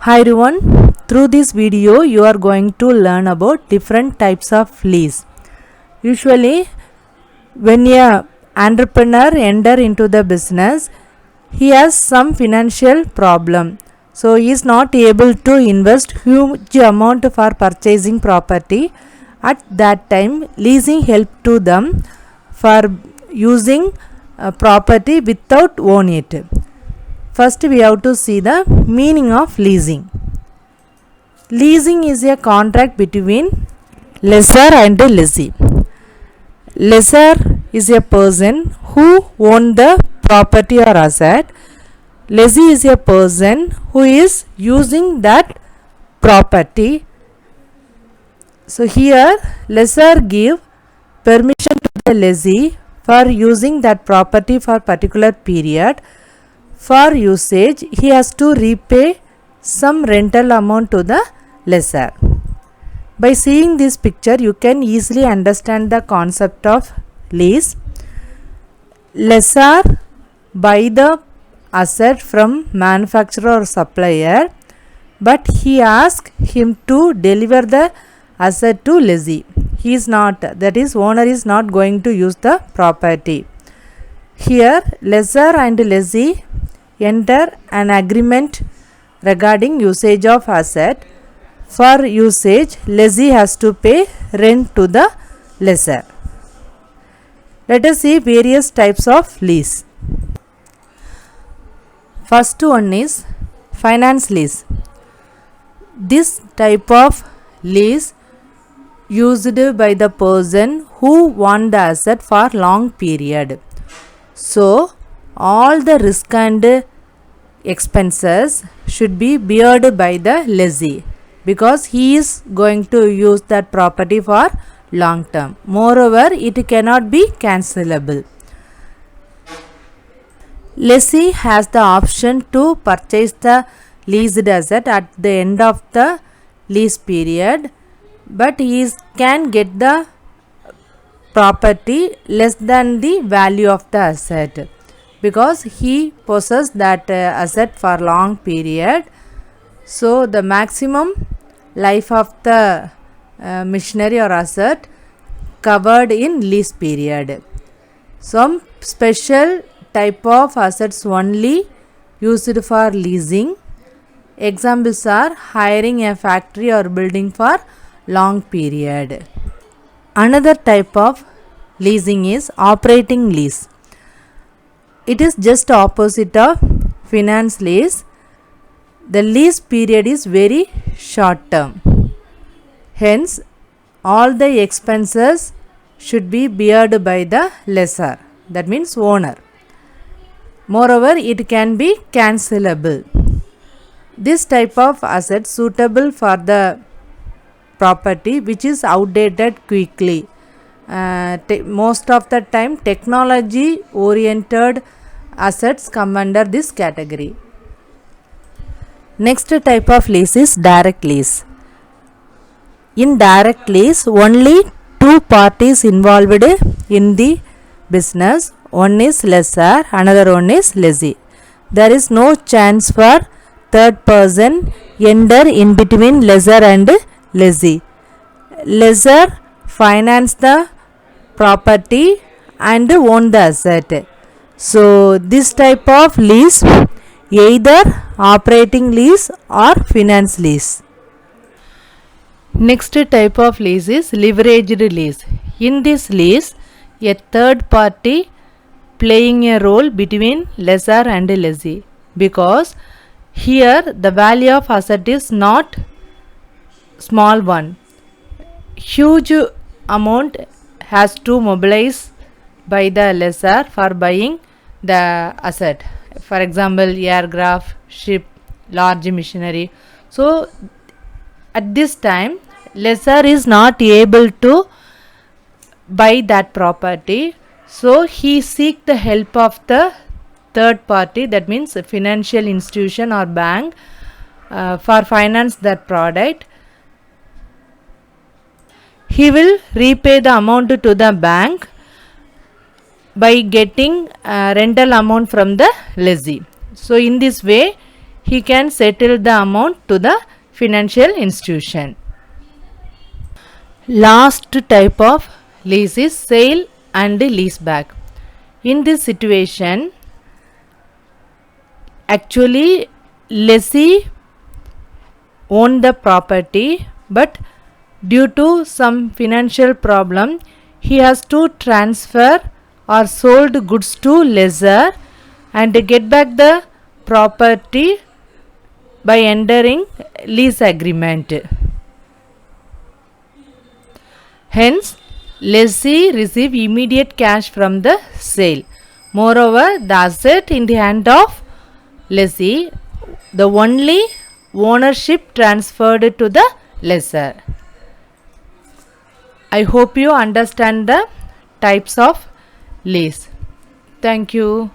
Hi everyone, through this video you are going to learn about different types of lease. Usually when a entrepreneur enter into the business, he has some financial problem. So he is not able to invest huge amount for purchasing property. At that time leasing help to them for using property without own it. First we have to see the meaning of leasing. Leasing is a contract between lessor and lessee. Lessor is a person who owns the property or asset. Lessee is a person who is using that property. So here lessor give permission to the lessee for using that property for particular period. For usage, he has to repay some rental amount to the lessor. By seeing this picture, you can easily understand the concept of lease. Lessor buy the asset from manufacturer or supplier, but he asks him to deliver the asset to lessee. He is not, that is, owner is not going to use the property. Here, lessor and lessee enter an agreement regarding usage of asset. For usage, lessee has to pay rent to the lessor. Let us see various types of lease. First one is finance lease. This type of lease used by the person who want the asset for long period. So all the risk and expenses should be beared by the lessee because he is going to use that property for long term. Moreover, it cannot be cancelable. Lessee has the option to purchase the leased asset at the end of the lease period, but he can get the property less than the value of the asset because he possesses that asset for long period. So the maximum life of the machinery or asset covered in lease period. Some special type of assets only used for leasing. Examples are hiring a factory or building for long period. Another type of leasing is operating lease. It is just opposite of finance lease. The lease period is very short term. Hence, all the expenses should be beared by the lessor, that means owner. Moreover, it can be cancelable. This type of asset suitable for the property which is outdated quickly. Most of the time technology oriented assets come under this category. Next type of lease is direct lease. In direct lease, only two parties involved in the business. One is lessor, another one is lessee. There is no chance for third person enter in between lessor and lessee. Lessor finance the property and own the asset. So this type of lease either operating lease or finance lease. Next type of lease is leveraged lease. In this lease, a third party playing a role between lessor and lessee because here the value of asset is not small one. Huge amount has to mobilize by the lessor for buying the asset. For example, aircraft, ship, large machinery. So at this time, lessor is not able to buy that property. So he seek the help of the third party, that means a financial institution or bank for finance that product. He will repay the amount to the bank by getting rental amount from the lessee. So in this way he can settle the amount to the financial institution. Last type of lease is sale and lease back. In this situation, actually lessee own the property, but due to some financial problem he has to transfer or sold goods to lessor and get back the property by entering lease agreement. Hence, lessee receive immediate cash from the sale. Moreover, the asset in the hand of lessee, the only ownership transferred to the lessor. I hope you understand the types of lease. Thank you.